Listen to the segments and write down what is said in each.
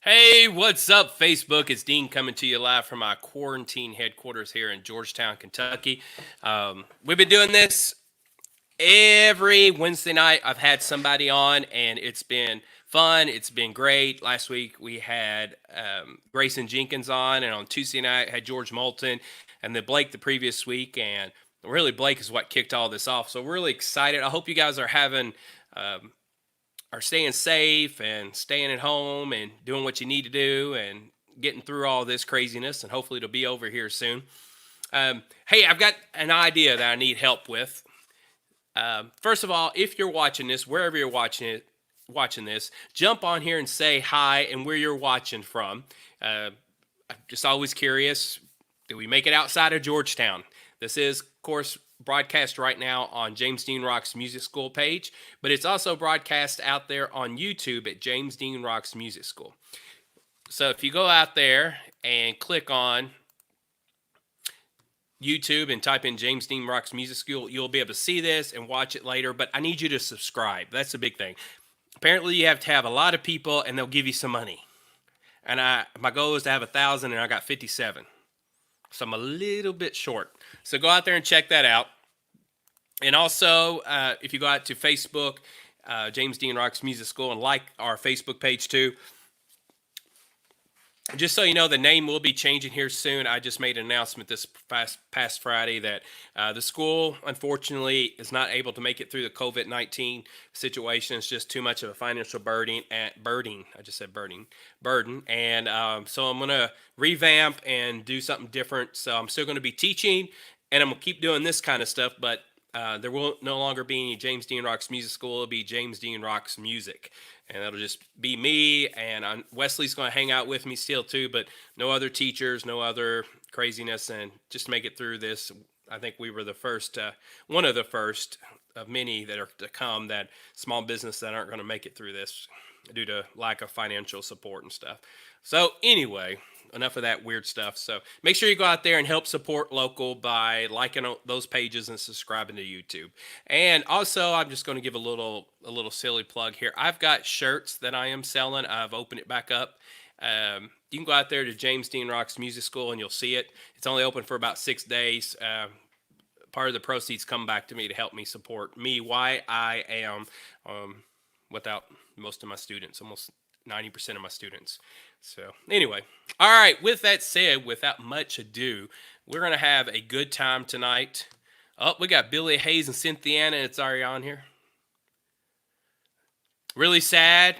Hey, what's up, Facebook? It's Dean coming to you live from my quarantine headquarters here in Georgetown, Kentucky. We've been doing this every Wednesday night. I've had somebody on, and it's been fun. It's been great. Last week we had Grayson Jenkins on, and on Tuesday night had George Moulton, and then Blake the previous week. And really, Blake is what kicked all this off. So we're really excited. I hope you guys are having are staying safe and staying at home and doing what you need to do and getting through all this craziness. And hopefully it'll be over here soon. Hey, I've got an idea that I need help with. First of all, if you're watching this, wherever you're watching this, jump on here and say hi and where you're watching from. I'm just always curious. Do we make it outside of Georgetown? This is, of course, broadcast right now on James Dean Rock's Music School page, but it's also broadcast out there on YouTube at James Dean Rock's Music School. So if you go out there and click on YouTube and type in James Dean Rock's Music School, you'll be able to see this and watch it later, but I need you to subscribe. That's the big thing. Apparently you have to have a lot of people and they'll give you some money. And my goal is to have 1,000 and I got 57. So I'm a little bit short. So go out there and check that out. And also, if you go out to Facebook, James Dean Rock's Music School, and like our Facebook page too. Just so you know, the name will be changing here soon. I just made an announcement this past Friday that the school, unfortunately, is not able to make it through the COVID-19 situation. It's just too much of a financial burden. I just said burden. And so I'm going to revamp and do something different. So I'm still going to be teaching, and I'm going to keep doing this kind of stuff, but there will no longer be any James Dean Rock's Music School. It'll be James Dean Rock's Music. And that'll just be me, and Wesley's going to hang out with me still too, but no other teachers, no other craziness, and just make it through this. I think we were the first, one of the first of many that are to come, that small business that aren't going to make it through this due to lack of financial support and stuff. So anyway, enough of that weird stuff. So make sure you go out there and help support local by liking those pages and subscribing to YouTube. And also, I'm just going to give a little silly plug here. I've got shirts that I am selling. I've opened it back up. You can go out there to James Dean Rock's Music School and you'll see it. It's only open for about 6 days. Part of the proceeds come back to me to help me support me, why I am without most of my students, almost 90% of my students. So anyway, all right, with that said, without much ado, we're going to have a good time tonight. Oh, we got Billy Hayes and Cynthia, and it's already on here. Really sad.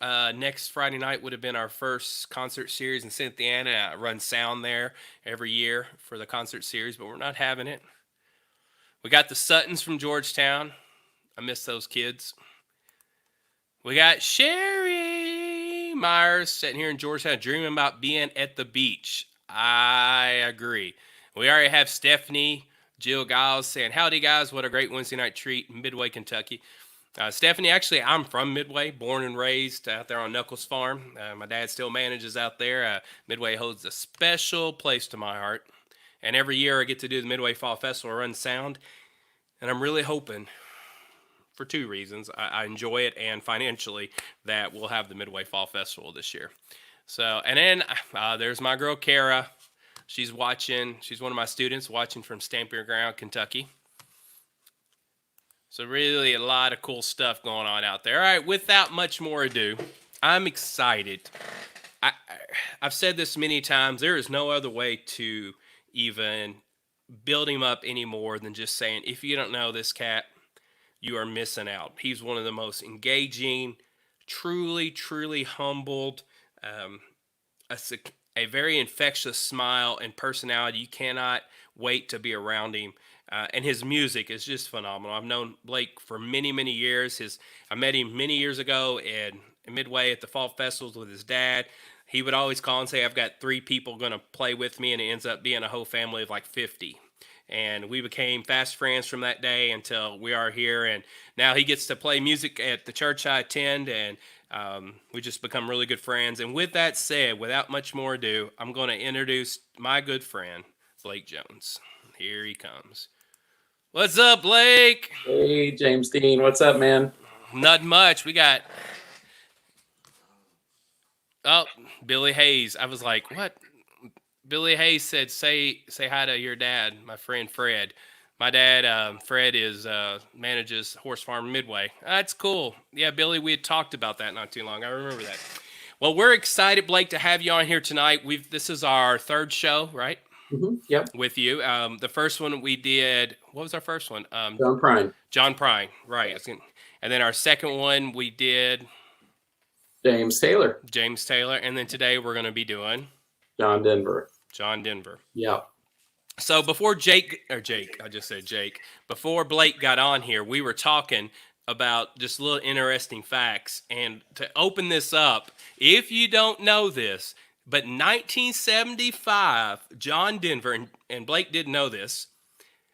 Next Friday night would have been our first concert series in Cynthia. I run sound there every year for the concert series, but we're not having it. We got the Suttons from Georgetown. I miss those kids. We got Sherry Myers sitting here in Georgetown dreaming about being at the beach. I agree. We already have Stephanie Jill Giles saying, howdy guys, what a great Wednesday night treat in Midway, Kentucky. Stephanie, actually, I'm from Midway, born and raised out there on Knuckles Farm. My dad still manages out there. Midway holds a special place to my heart. And every year I get to do the Midway Fall Festival, run sound. And I'm really hoping, for two reasons, I enjoy it, and financially, that we'll have the Midway Fall Festival this year. So, and then there's my girl Kara. She's watching. She's one of my students watching from Stamping Ground, Kentucky. So really a lot of cool stuff going on out there. All right, without much more ado, I'm excited. I've said this many times. There is no other way to even build him up any more than just saying, if you don't know this cat, you are missing out. He's one of the most engaging, truly humbled, a very infectious smile and personality. You cannot wait to be around him. And his music is just phenomenal. I've known Blake for many years. I met him many years ago in Midway at the Fall Festivals with his dad. He would always call and say, I've got 3 people going to play with me, and it ends up being a whole family of like 50. And we became fast friends from that day until we are here. And now he gets to play music at the church I attend, and we just become really good friends. And with that said, without much more ado, I'm going to introduce my good friend, Blake Jones. Here he comes. What's up, Blake? Hey, James Dean. What's up, man? Not much. We got Oh, Billy Hayes. I was like, what? Billy Hayes said, say hi to your dad, my friend Fred. My dad, Fred, is manages Horse Farm Midway. That's cool. Yeah, Billy, we had talked about that not too long. I remember that. Well, we're excited, Blake, to have you on here tonight. This is our third show, right? Yep. With you. The first one we did. What was our first one? John Prine. John Prine, right? And then our second one we did James Taylor. James Taylor, and then today we're going to be doing John Denver. John Denver. Yeah. So before I just said Jake. Before Blake got on here, we were talking about just little interesting facts. And to open this up, if you don't know this, but 1975, John Denver, and Blake didn't know this,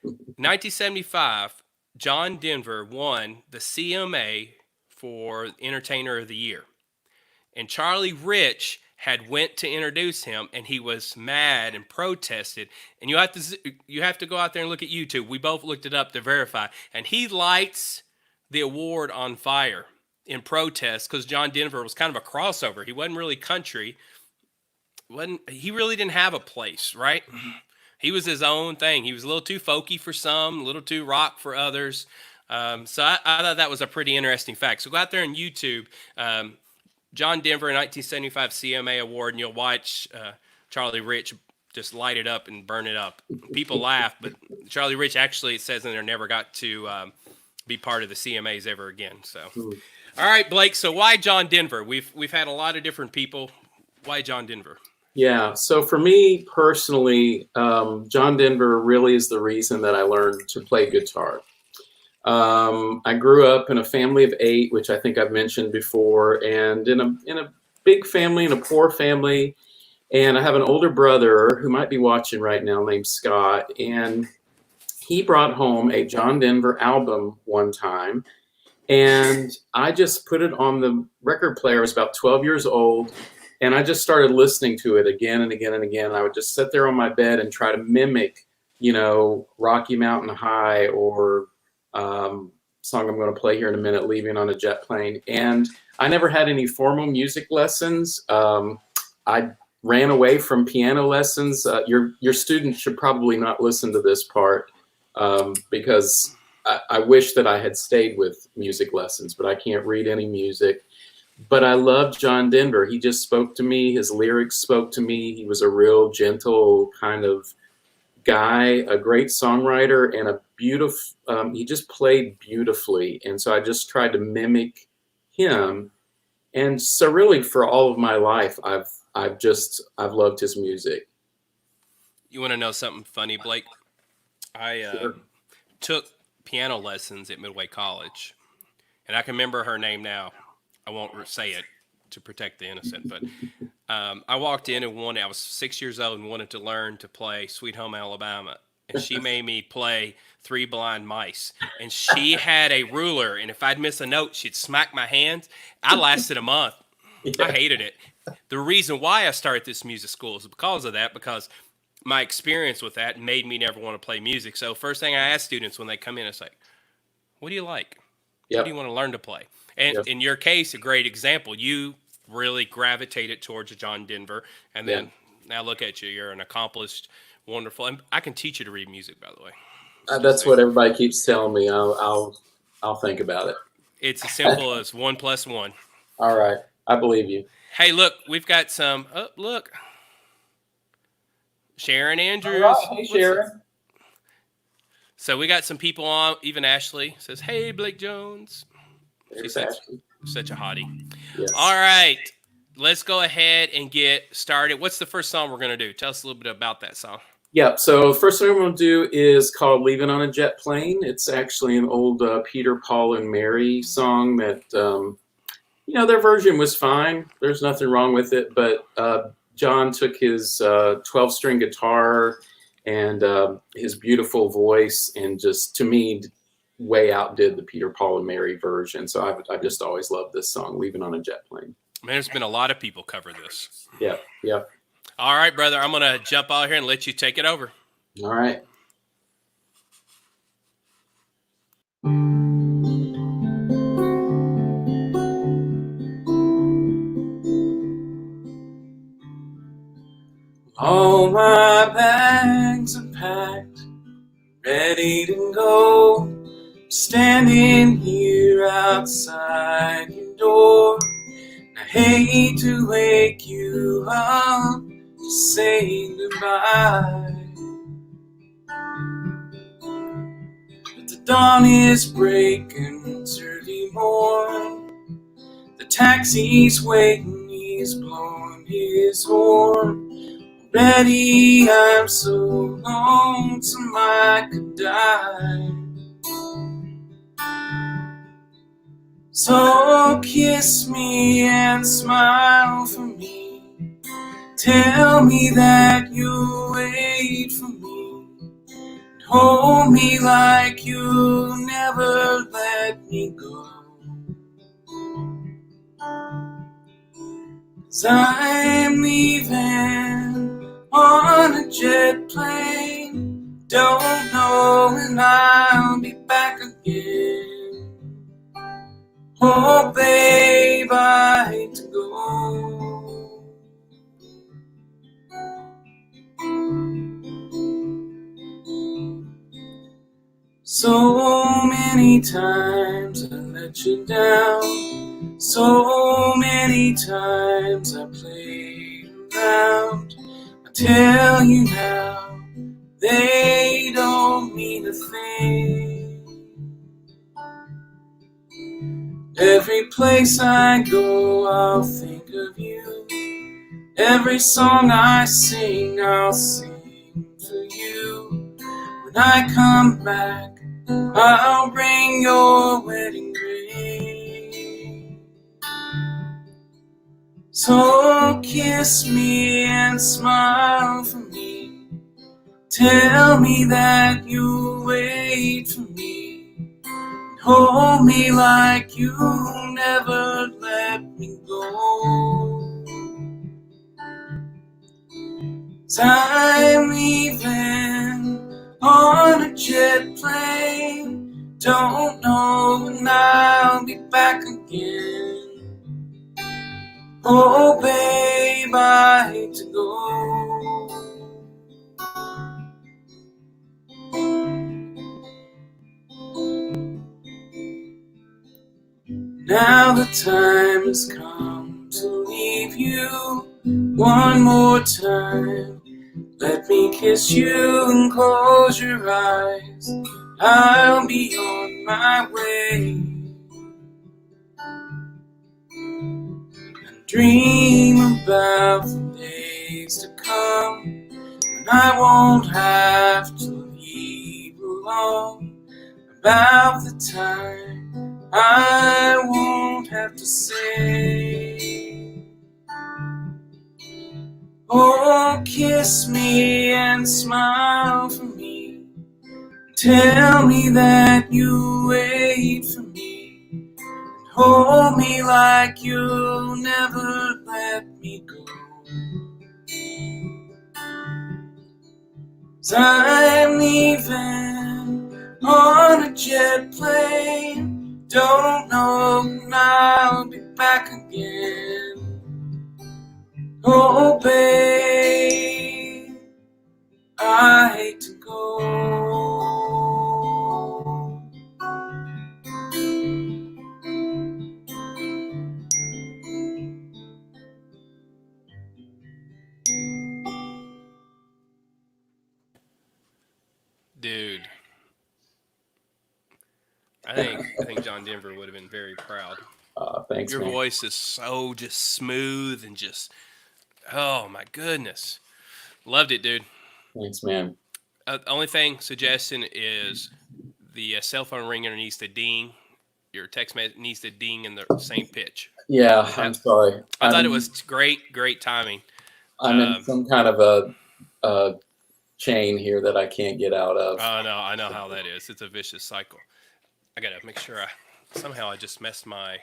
1975, John Denver won the CMA for Entertainer of the Year. And Charlie Rich had went to introduce him, and he was mad and protested. And you have to go out there and look at YouTube. We both looked it up to verify. And he lights the award on fire in protest because John Denver was kind of a crossover. He wasn't really country. He really didn't have a place, right? He was his own thing. He was a little too folky for some, a little too rock for others. So I thought that was a pretty interesting fact. So go out there on YouTube. John Denver 1975 CMA Award, and you'll watch Charlie Rich just light it up and burn it up. People laugh, but Charlie Rich actually, it says in there, never got to be part of the CMAs ever again. So, all right, Blake. So why John Denver? We've had a lot of different people. Why John Denver? Yeah. So for me personally, John Denver really is the reason that I learned to play guitar. I grew up in a family of 8, which I think I've mentioned before, and in a big family, in a poor family. And I have an older brother who might be watching right now named Scott, and he brought home a John Denver album one time, and I just put it on the record player. I was about 12 years old, and I just started listening to it again and again and again. I would just sit there on my bed and try to mimic, Rocky Mountain High, or song I'm going to play here in a minute, Leaving on a Jet Plane. And I never had any formal music lessons. I ran away from piano lessons. Your students should probably not listen to this part because I wish that I had stayed with music lessons, but I can't read any music. But I loved John Denver. He just spoke to me. His lyrics spoke to me. He was a real gentle kind of guy, a great songwriter, and a beautiful, he just played beautifully. And so I just tried to mimic him. And so really for all of my life, I've loved his music. You want to know something funny, Blake? I Sure. took piano lessons at Midway College, and I can remember her name now. I won't say it to protect the innocent, but I walked in and I was 6 years old and wanted to learn to play Sweet Home Alabama. And she made me play Three Blind Mice. And she had a ruler, and if I'd miss a note, she'd smack my hands. I lasted a month. Yeah. I hated it. The reason why I started this music school is because of that, because my experience with that made me never want to play music. So first thing I ask students when they come in, it's like, what do you like? Yep. What do you want to learn to play? And Yep. in your case, a great example, you really gravitated towards John Denver. And then now look at you. You're an accomplished, wonderful, and I can teach you to read music, by the way. That's what everybody keeps telling me. I'll think about it. It's as simple as 1 + 1. All right. I believe you. Hey, look, we've got some, look. Sharon Andrews. All right. Hey, Sharon. So we got some people on. Even Ashley says, hey, Blake Jones. She's such a hottie. Yes. All right. Let's go ahead and get started. What's the first song we're going to do? Tell us a little bit about that song. Yeah, so the first thing I'm going to do is called Leaving on a Jet Plane. It's actually an old Peter, Paul, and Mary song that, their version was fine. There's nothing wrong with it, but John took his 12-string guitar and his beautiful voice and just, to me, way outdid the Peter, Paul, and Mary version. So I've just always loved this song, Leaving on a Jet Plane. Man, there's been a lot of people cover this. Yeah. All right, brother, I'm going to jump out here and let you take it over. All right. my bags are packed, ready to go. Standing here outside your door. I hate to wake you up to say goodbye, but the dawn is breaking, it's early morn. The taxi's waiting, he's blowing his horn. Already I'm so lonesome I could die. So kiss me and smile for me. Tell me that you'll wait for me. And hold me like you'll never let me go. 'Cause I'm leaving on a jet plane. Don't know when I'll be back again. Oh, babe, I hate to go. So many times I let you down. So many times I played around. I tell you now, they don't mean a thing. Every place I go, I'll think of you. Every song I sing, I'll sing for you. When I come back, I'll bring your wedding ring. So kiss me and smile for me. Tell me that you'll wait for me. Hold me like you'll never let me go. 'Cause I'm leaving on a jet plane. Don't know when I'll be back again. Oh, babe, I hate to go. Now the time has come to leave you one more time. Let me kiss you and close your eyes. I'll be on my way. And dream about the days to come when I won't have to leave alone. About the time I won't have to say, oh, kiss me and smile for me. Tell me that you wait for me. Hold me like you'll never let me go. 'Cause I'm leaving on a jet plane. Don't know when I'll be back again. Oh, babe, I hate to go. Dude, I think John Denver would have been very proud. Thanks, Your man. voice is so just smooth and just, oh my goodness. Loved it, dude. Thanks, man. Only suggestion is the cell phone ringer needs to ding. Your text message needs to ding in the same pitch. Yeah, I'm sorry. I thought it was great timing. I'm in some kind of a chain here that I can't get out of. Oh no, I know how that is. It's a vicious cycle. I gotta make sure I just messed my.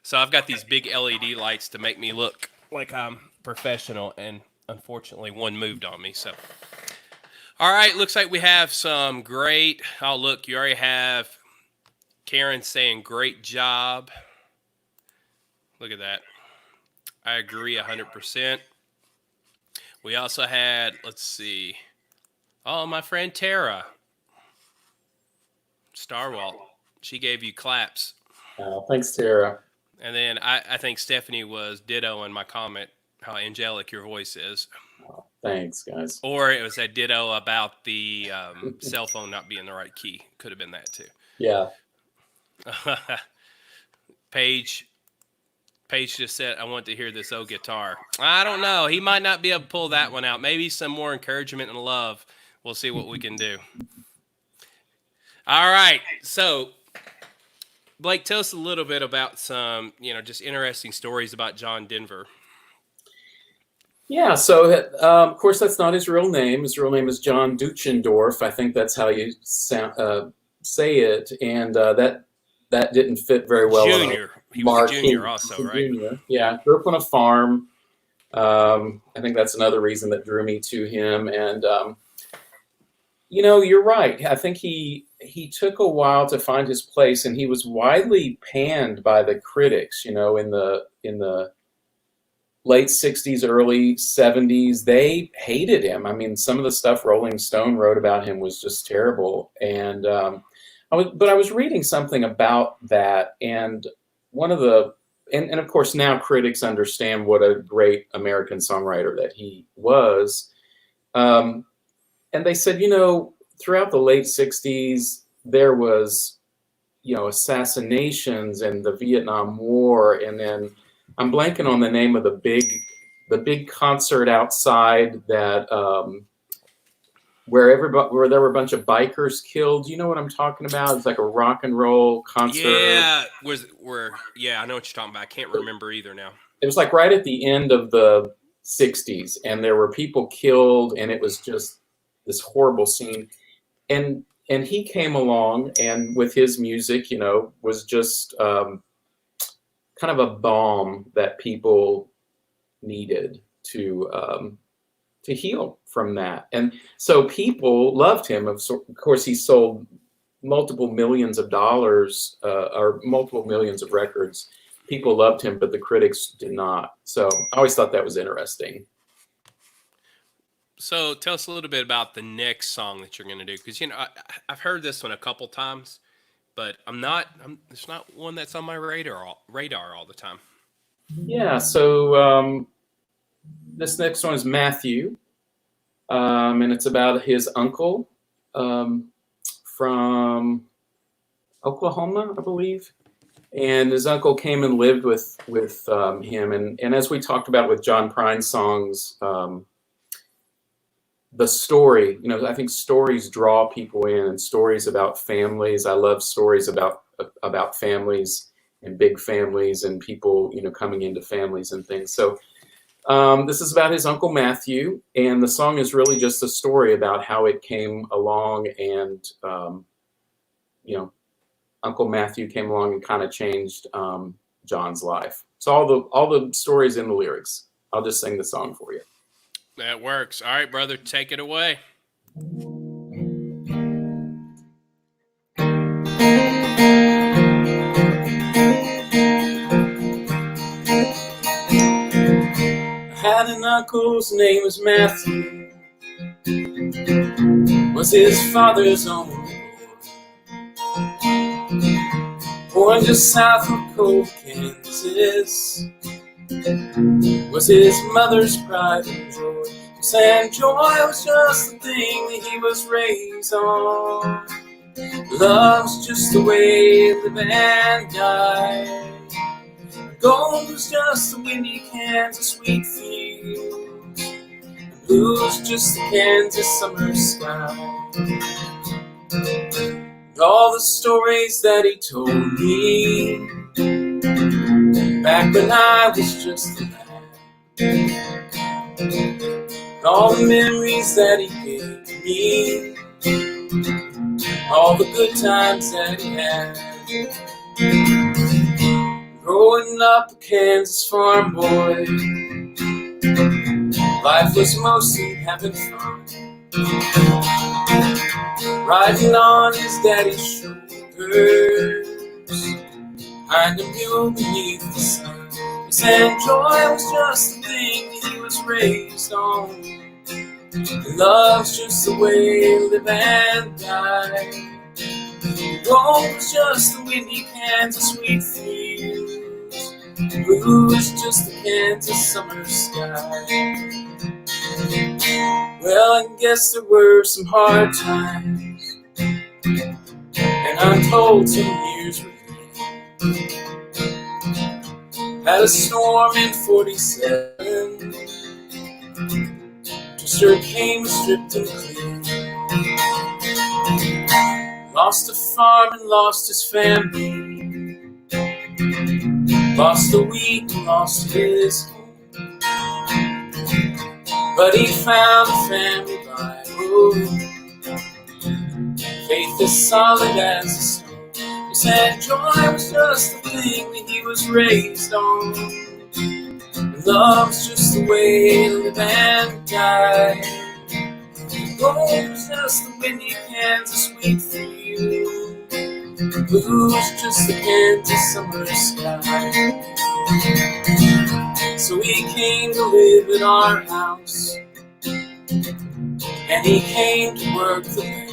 So I've got these big LED lights to make me look like I'm professional, and unfortunately one moved on me. So, all right, looks like we have some great. Oh look, you already have Karen saying great job. Look at that. I agree 100%. We also had, let's see, oh, my friend Tara Starwalt. She gave you claps. Thanks, Tara. And then I think Stephanie was ditto in my comment how angelic your voice is. Oh, thanks, guys. Or it was a ditto about the cell phone not being the right key. Could have been that too. Yeah. Paige just said, I want to hear this old guitar. I don't know. He might not be able to pull that one out. Maybe some more encouragement and love. We'll see what we can do. All right. So, Blake, tell us a little bit about some, just interesting stories about John Denver. Yeah, so of course that's not his real name. His real name is John Duchendorf. I think that's how you say it, and that didn't fit very well. Junior, he was a junior also, right? Junior. Yeah, grew up on a farm. I think that's another reason that drew me to him. And you're right. I think he took a while to find his place, and he was widely panned by the critics. In the late 60s, early 70s, they hated him. I mean, some of the stuff Rolling Stone wrote about him was just terrible. And I was reading something about that, and and of course now critics understand what a great American songwriter that he was. And they said, throughout the late 60s, there was, assassinations and the Vietnam War, and then I'm blanking on the name of the big concert outside that where there were a bunch of bikers killed. You know what I'm talking about? It's like a rock and roll concert. Yeah, I know what you're talking about. I can't remember either now. It was like right at the end of the 60s, and there were people killed, and it was just this horrible scene. And he came along, and with his music, was just kind of a balm that people needed to heal from that. And so people loved him. Of course, he sold multiple millions of dollars or multiple millions of records. People loved him, but the critics did not. So I always thought that was interesting. So tell us a little bit about the next song that you're going to do. Because, I've heard this one a couple times, but it's not one that's on my radar all the time. Yeah, so this next one is Matthew, and it's about his uncle from Oklahoma, I believe. And his uncle came and lived with him. And as we talked about with John Prine's songs, the story, I think stories draw people in, and stories about families. I love stories about families and big families and people, coming into families and things. So this is about his Uncle Matthew, and the song is really just a story about how it came along, and Uncle Matthew came along and kind of changed John's life. So all the stories in the lyrics. I'll just sing the song for you. That works. All right, brother, take it away. Had an uncle's name was Matthew, was his father's own boy. Born just south of cold Kansas, was his mother's pride and joy. And joy was just the thing that he was raised on. Love's just the way to live and die. Gold was just the windy Kansas wheat field, and blue's just the Kansas summer sky. And all the stories that he told me back when I was just a lad, and all the memories that he gave me, all the good times that he had. Growing up a Kansas farm boy, life was mostly having fun, riding on his daddy's shoulders, behind a mule beneath the sun. And joy was just the thing he was raised on. Love's just the way to live and die. Gold is just the windy Kansas sweet fields. Blue is just the Kansas summer sky. Well, I guess there were some hard times, and untold some years with me. Had a storm in 47. Twister came and stripped him clean. Lost a farm and lost his family. Lost the wheat and lost his home. But he found a family Bible. Faith is solid as a stone. He said joy was just the thing that he was raised on. And love's just the way to live and die. Gold was just the windy Kansas sweet field. Blue was just the Kansas summer sky. So he came to live in our house, and he came to work the land.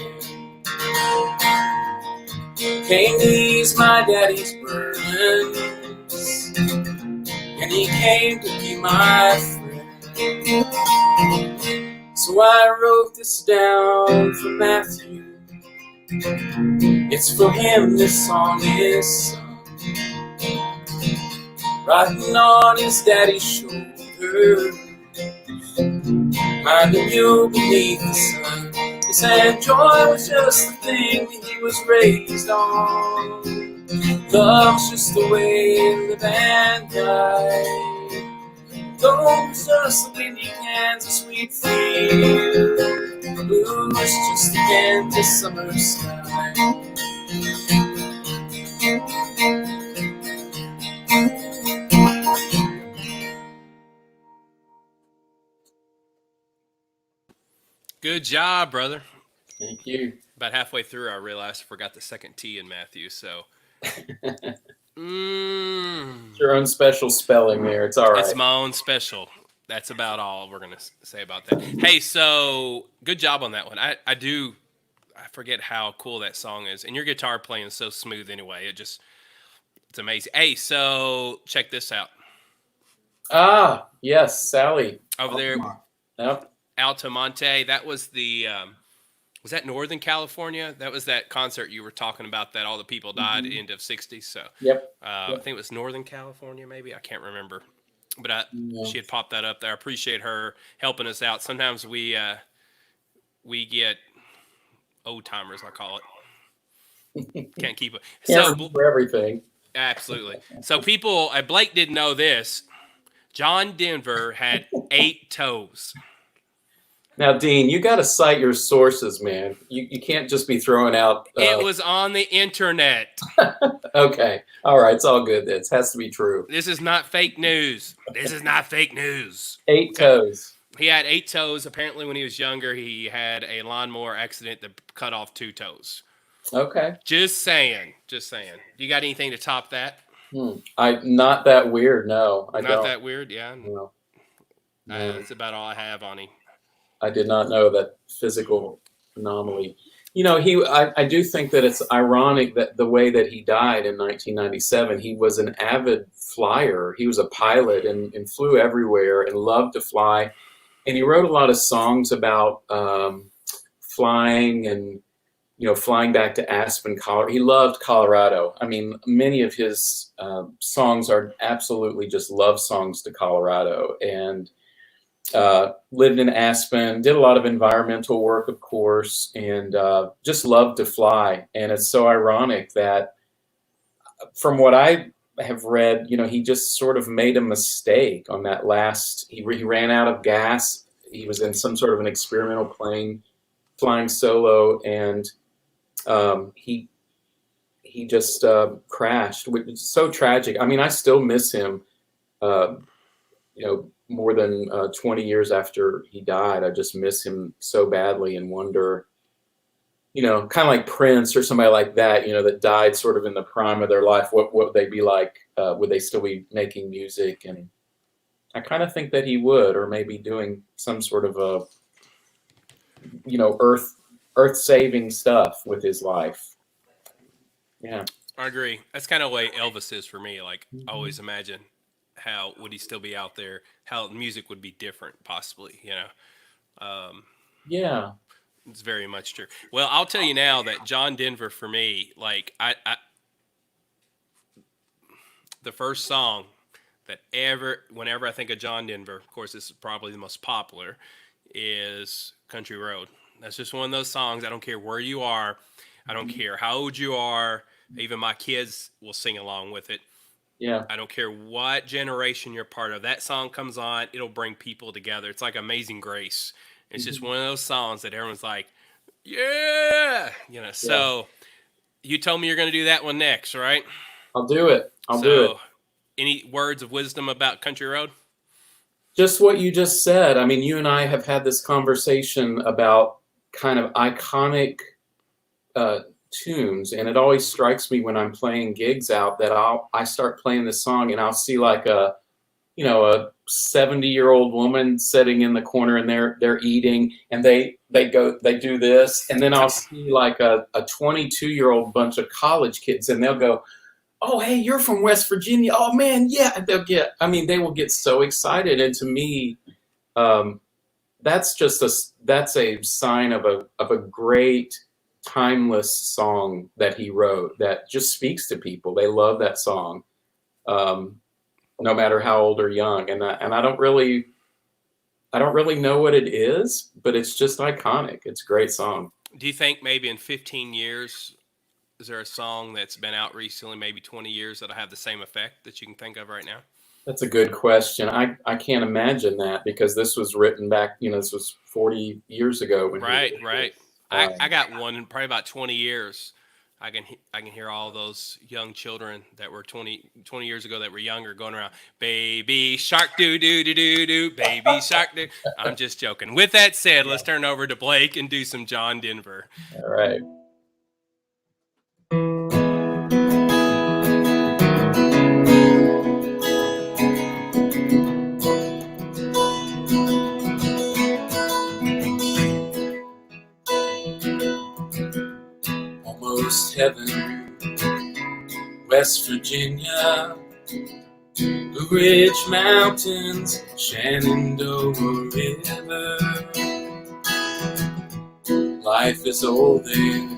Came to ease my daddy's burdens, and he came to be my friend. So I wrote this down for Matthew. It's for him this song is sung. Riding on his daddy's shoulder, minding you beneath the sun. He said joy was just the thing that he was raised on. Love's just the way to live and die. Gold was just the windy Kansas sweet field. Blue was just the Kansas summer sky. Good job, brother. Thank you. About halfway through, I realized I forgot the second T in Matthew. So, It's your own special spelling there. It's all right. It's my own special. That's about all we're gonna say about that. Hey, so good job on that one. I forget how cool that song is, and your guitar playing is so smooth anyway. It's amazing. Hey, so check this out. Ah, yes, Sally over there. Yep. Altamonte. That was the. Was that Northern California? That was that concert you were talking about that all the people died end of '60s. So yep. I think it was Northern California, maybe. I can't remember. But she had popped that up there. I appreciate her helping us out. Sometimes we get old timers, I call it. Can't keep it. Can't remember everything. Absolutely. So people, Blake didn't know this. John Denver had 8 toes. Now, Dean, you got to cite your sources, man. You can't just be throwing out. It was on the internet. Okay. All right. It's all good. It has to be true. This is not fake news. 8 toes. He had 8 toes. Apparently, when he was younger, he had a lawnmower accident that cut off 2 toes. Okay. Just saying. You got anything to top that? Not that weird. No, I don't. Not that weird. Yeah. No. That's about all I have on him. I did not know that physical anomaly. You know, I do think that it's ironic that the way that he died in 1997, he was an avid flyer. He was a pilot and flew everywhere and loved to fly. And he wrote a lot of songs about flying and, flying back to Aspen, Colorado. He loved Colorado. I mean, many of his songs are absolutely just love songs to Colorado. And lived in Aspen, did a lot of environmental work, of course, and just loved to fly. And it's so ironic that from what I have read, he just sort of made a mistake on that last, he ran out of gas. He was in some sort of an experimental plane flying solo, and he just crashed, which is so tragic. I mean, I still miss him, more than 20 years after he died. I just miss him so badly and wonder, kind of like Prince or somebody like that, that died sort of in the prime of their life. What would they be like? Would they still be making music? And I kind of think that he would, or maybe doing some sort of earth saving stuff with his life. Yeah. I agree. That's kind of the way Elvis is for me. Like, I always imagine how would he still be out there? How music would be different, possibly. Yeah. It's very much true. Well, I'll tell you now that John Denver for me, like the first song that whenever I think of John Denver, of course, this is probably the most popular, is Country Road. That's just one of those songs. I don't care where you are. I don't care how old you are. Even my kids will sing along with it. Yeah. I don't care what generation you're part of. That song comes on, it'll bring people together. It's like Amazing Grace. It's just one of those songs that everyone's like, yeah. So you told me you're going to do that one next, right? I'll do it. I'll do it. Any words of wisdom about Country Road? Just what you just said. I mean, you and I have had this conversation about kind of iconic tunes, and it always strikes me when I'm playing gigs out that I start playing this song and I'll see like a 70-year-old woman sitting in the corner and they're eating and they do this, and then I'll see like a 22-year-old bunch of college kids and they'll go, oh, hey, you're from West Virginia. Oh man, yeah. They will get so excited. And to me, that's a sign of a great timeless song that he wrote that just speaks to people. They love that song, no matter how old or young. And I don't really know what it is, but it's just iconic. It's a great song. Do you think maybe in 15 years, is there a song that's been out recently, maybe 20 years, that'll have the same effect that you can think of right now? That's a good question. I can't imagine that because this was written back, this was 40 years ago. Right. I got one in probably about 20 years. I can hear all those young children that were 20 years ago that were younger going around, baby shark do do do do do, baby shark do. I'm just joking. With that said, let's turn over to Blake and do some John Denver. All right. Almost heaven, West Virginia, Blue Ridge Mountains, Shenandoah River. Life is old there,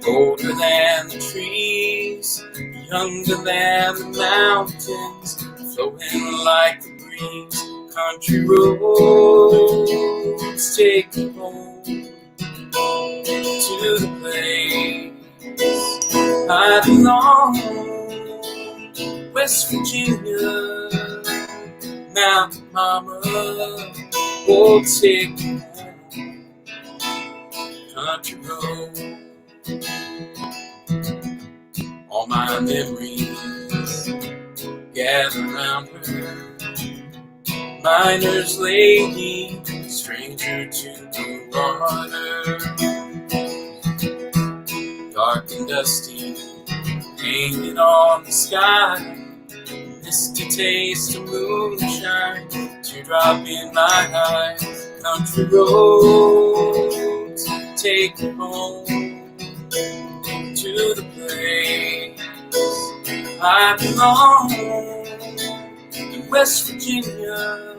older than the trees, younger than the mountains, flowing like the breeze. Country roads take me home to the place I belong. West Virginia, Mountain Mama, oh take me home. Country road, all my memories gather round her. Miner's lady, stranger to the water. Dark and dusty, hanging on the sky. Misty taste of moonshine, teardrop in my eye. Country roads take me home to the place I belong. In West Virginia,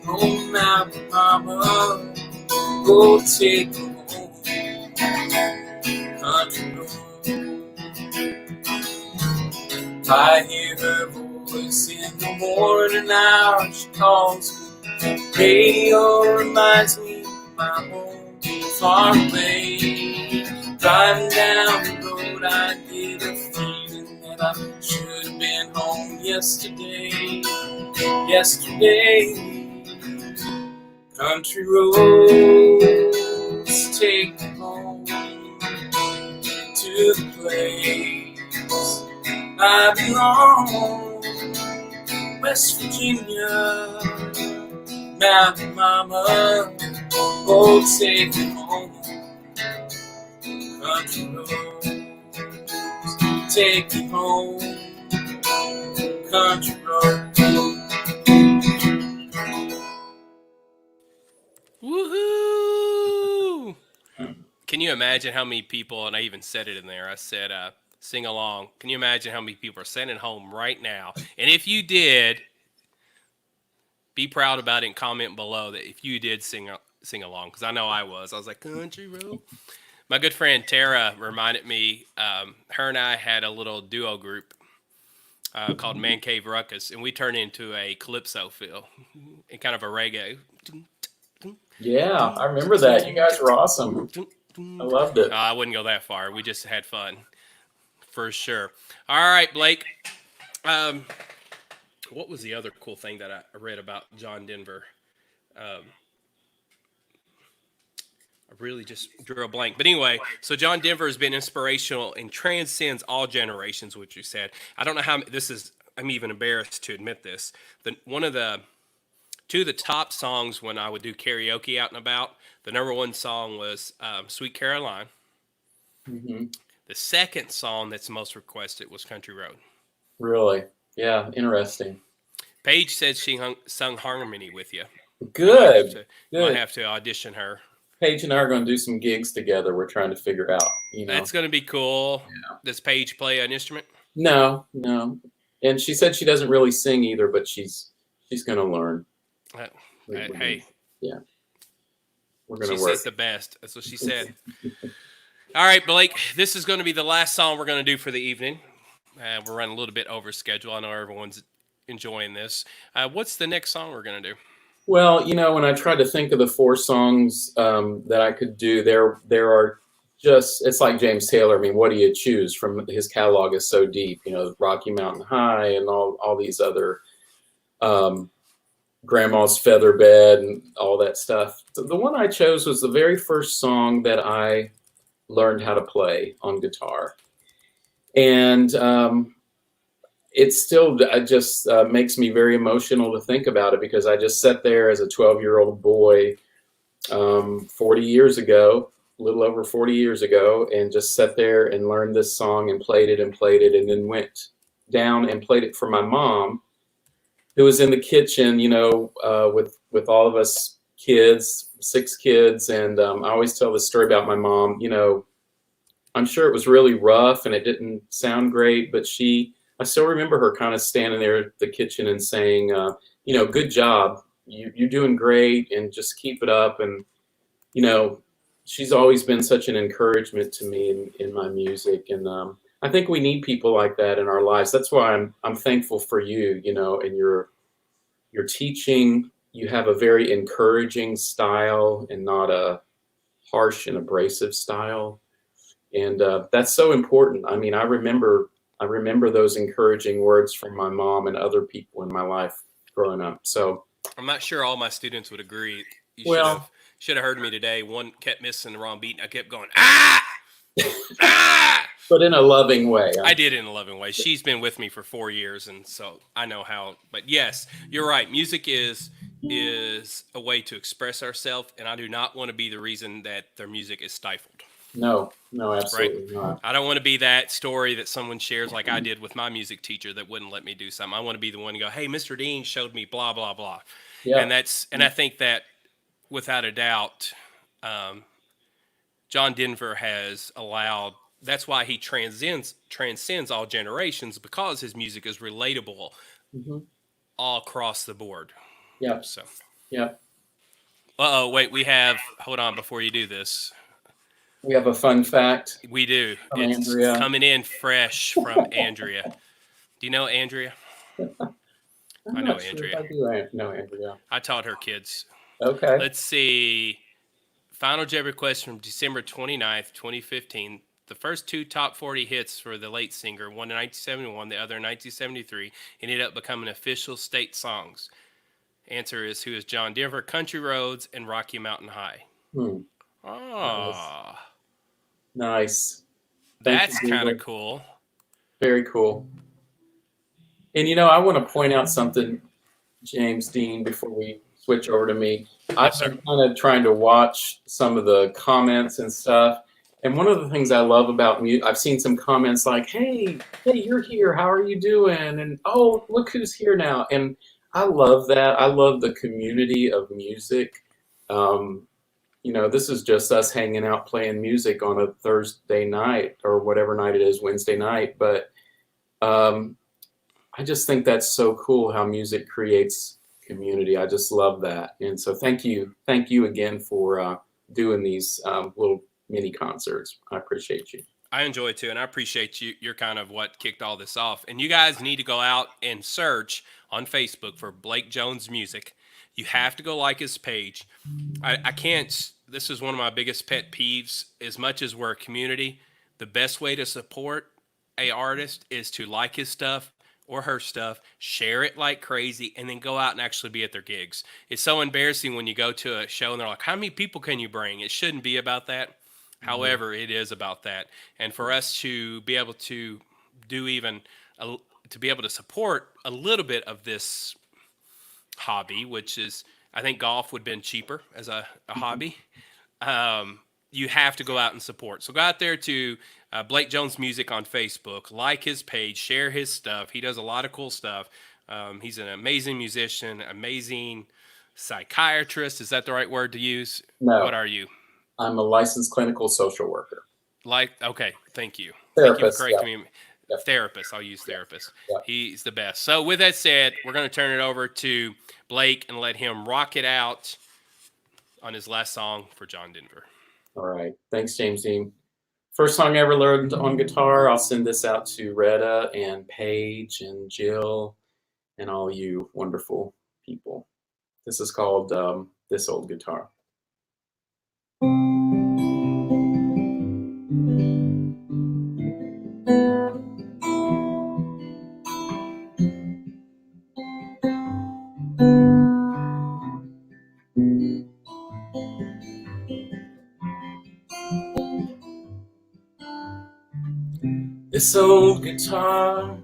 oh Mountain Mama, oh take me home. Country road. I hear her voice in the morning hour. She calls me. Radio reminds me of my home far away. Driving down the road, I get a feeling that I should have been home yesterday. Country roads take me home to the place I belong. West Virginia, Mountain Mama, oh take me home. Country roads take me home. Country roads. Woohoo! you imagine how many people, and I even said it in there, I said, sing along. Can you imagine how many people are sitting at home right now? And if you did, be proud about it and comment below that if you did sing along, because I know I was. I was like, country road. My good friend Tara reminded me, her and I had a little duo group called Man Cave Ruckus, and we turned into a calypso feel and kind of a reggae. Yeah, I remember that. You guys were awesome. I loved it. I wouldn't go that far. We just had fun, for sure. All right, Blake. What was the other cool thing that I read about John Denver? I really just drew a blank. But anyway, so John Denver has been inspirational and transcends all generations, which you said. I don't know how this is. I'm even embarrassed to admit this. Two of the top songs when I would do karaoke out and about, the number one song was Sweet Caroline. Mm-hmm. The second song that's most requested was Country Road. Really? Yeah, interesting. Paige said she sung harmony with you. Good. Might have to audition her. Paige and I are going to do some gigs together. We're trying to figure out, That's going to be cool. Yeah. Does Paige play an instrument? No. And she said she doesn't really sing either, but she's going to learn. Hey. Yeah. We're going to she work. said the best. That's what she said. All right, Blake, this is going to be the last song we're going to do for the evening. We're running a little bit over schedule. I know everyone's enjoying this. What's the next song we're going to do? Well, when I tried to think of the 4 songs that I could do, there are just, it's like James Taylor. I mean, what do you choose from? His catalog is so deep, Rocky Mountain High and all these other Grandma's Featherbed and all that stuff. The one I chose was the very first song that I learned how to play on guitar. And it still just makes me very emotional to think about it, because I just sat there as a 12-year-old boy 40 years ago, a little over 40 years ago, and just sat there and learned this song and played it, and then went down and played it for my mom, who was in the kitchen, with all of us kids, 6 kids. And I always tell this story about my mom. I'm sure it was really rough and it didn't sound great, but I still remember her kind of standing there at the kitchen and saying, good job. You're doing great, and just keep it up. And, she's always been such an encouragement to me in my music. And I think we need people like that in our lives. That's why I'm thankful for you, and your teaching. You have a very encouraging style and not a harsh and abrasive style. And that's so important. I mean, I remember those encouraging words from my mom and other people in my life growing up. So I'm not sure all my students would agree. You should have heard me today. One kept missing the wrong beat, and I kept going, ah! Ah! But in a loving way. I did in a loving way. She's been with me for 4 years, and so I know how. But yes, you're right. Music is a way to express ourselves, and I do not want to be the reason that their music is stifled. No, absolutely not. I don't want to be that story that someone shares like I did with my music teacher that wouldn't let me do something. I want to be the one to go, hey, Mr. Dean showed me blah, blah, blah. Yeah. And I think that without a doubt, John Denver has allowed, that's why he transcends all generations, because his music is relatable all across the board. Yeah. So. Yeah. Wait, hold on before you do this. We have a fun fact. We do. It's Andrea. Coming in fresh from Andrea. Do you know Andrea? I know Andrea. I do know Andrea. I taught her kids. Okay. Let's see. Final Jeb request from December 29th, 2015. The first 2 top 40 hits for the late singer, one in 1971, the other in 1973, ended up becoming official state songs. Answer is, who is John Denver? Country Roads and Rocky Mountain High. Oh. Nice. That's kind of cool. Very cool. And I want to point out something, James Dean, before we switch over to me. I've been kind of trying to watch some of the comments and stuff. And one of the things I love about music, I've seen some comments like, hey, you're here. How are you doing? And, oh, look who's here now. And I love that. I love the community of music. this is just us hanging out playing music on a Thursday night or whatever night it is, Wednesday night. But um, I just think that's so cool how music creates community. I just love that. And so thank you again for doing these little mini concerts. I appreciate you. I enjoy it too, and I appreciate you. You're kind of what kicked all this off. And you guys need to go out and search on Facebook for Blake Jones Music. You have to go like his page. I can't. This is one of my biggest pet peeves. As much as we're a community, the best way to support a artist is to like his stuff or her stuff, share it like crazy, and then go out and actually be at their gigs. It's so embarrassing when you go to a show and they're like, "How many people can you bring?" It shouldn't be about that. However, it is about that. And for us to be able to do even to be able to support a little bit of this hobby, which is, I think golf would have been cheaper as a hobby. You have to go out and support. So go out there to Blake Jones Music on Facebook, like his page, share his stuff. He does a lot of cool stuff. He's an amazing musician, amazing psychiatrist. Is that the right word to use? No. What are you? I'm a licensed clinical social worker. Okay, thank you. Therapist, Thank you for correcting me. Yeah. Therapist, I'll use therapist. Yeah. He's the best. So with that said, we're going to turn it over to Blake and let him rock it out on his last song for John Denver. All right. Thanks, James Dean. First song I ever learned on guitar. I'll send this out to Retta and Paige and Jill and all you wonderful people. This is called This Old Guitar. This old guitar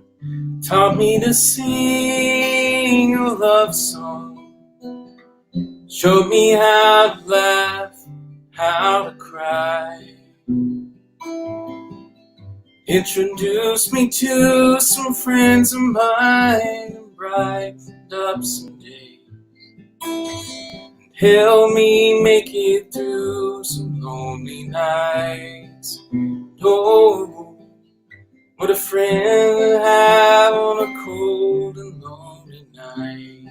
taught me to sing a love song, showed me how to laugh, how to cry, introduced me to some friends of mine, and brightened up some days, and helped me make it through some lonely nights. Oh, what a friend to have on a cold and lonely night.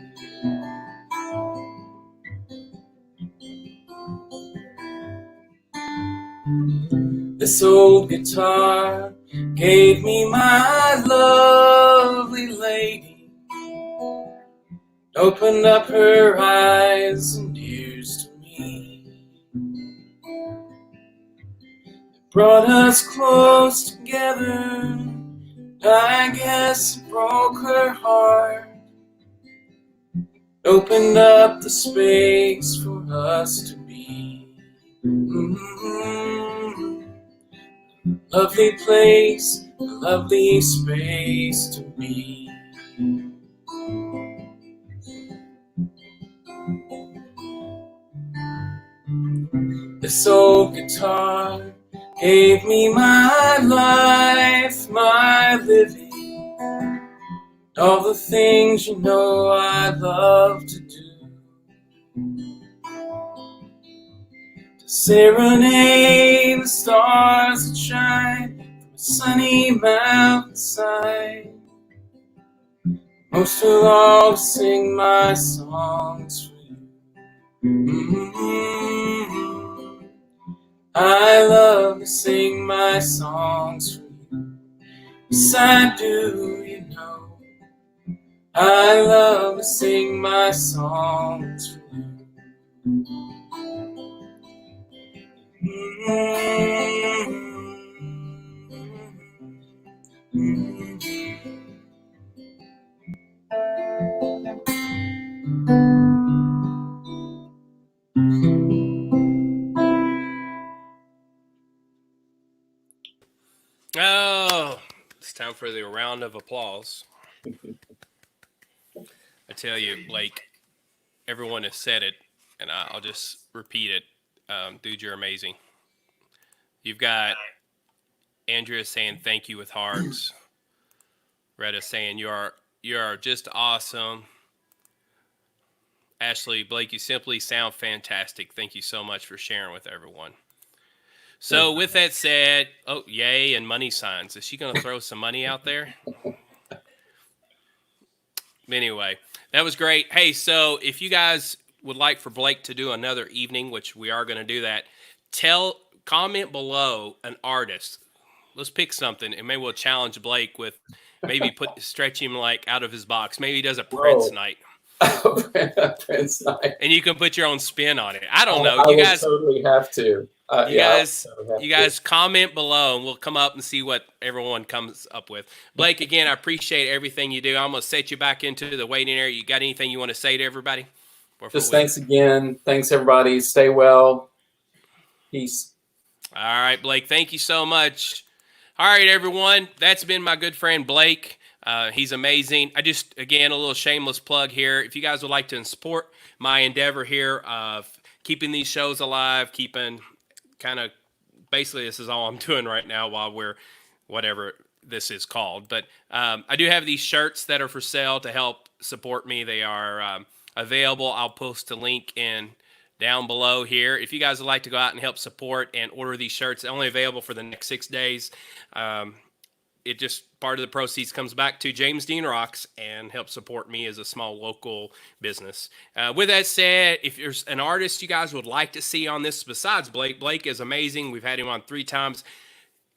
This old guitar gave me my lovely lady, opened up her eyes and ears to me, brought us close together. I guess it broke her heart, opened up the space for us to be. Lovely place, a lovely space to be. This old guitar gave me my life, my living, all the things you know I love to do. To serenade the stars that shine from a sunny mountainside. Most of all, to sing my songs for you. I love to sing my songs for you. Yes, I do, you know. I love to sing my songs for you. Oh, it's time for the round of applause. I tell you, Blake, everyone has said it, and I'll just repeat it. Dude, you're amazing. You've got Andrea saying thank you with hearts. Retta saying you are just awesome. Ashley, Blake, you simply sound fantastic. Thank you so much for sharing with everyone. So with that said, oh, yay, and money signs. Is she going to throw some money out there? Anyway, that was great. Hey, so if you guys would like for Blake to do another evening, which we are going to do that, comment below an artist. Let's pick something, and maybe we'll challenge Blake with maybe stretch him like out of his box. Maybe he does a Prince night. Prince night. And you can put your own spin on it. I don't know. You guys totally have to. You guys comment below, and we'll come up and see what everyone comes up with. Blake, again, I appreciate everything you do. I'm going to set you back into the waiting area. You got anything you want to say to everybody? Just thanks again. Thanks, everybody. Stay well. Peace. All right, Blake, thank you so much. All right, everyone. That's been my good friend Blake. He's amazing. Again, a little shameless plug here. If you guys would like to support my endeavor here of keeping these shows alive, keeping basically this is all I'm doing right now while we're whatever this is called. But I do have these shirts that are for sale to help support me. They are available. I'll post a link down below here. If you guys would like to go out and help support and order these shirts, they're only available for the next 6 days. It just part of the proceeds comes back to James Dean Rocks and helps support me as a small local business. With that said, if there's an artist you guys would like to see on this besides Blake, Blake is amazing. We've had him on 3 times.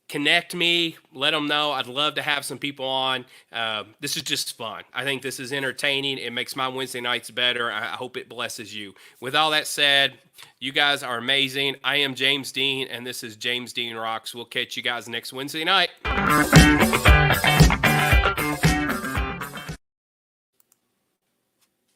Connect me, let them know. I'd love to have some people on. This is just fun. I think this is entertaining. It makes my Wednesday nights better. I hope it blesses you. With all that said, you guys are amazing. I am James Dean, and this is James Dean Rocks. We'll catch you guys next Wednesday night.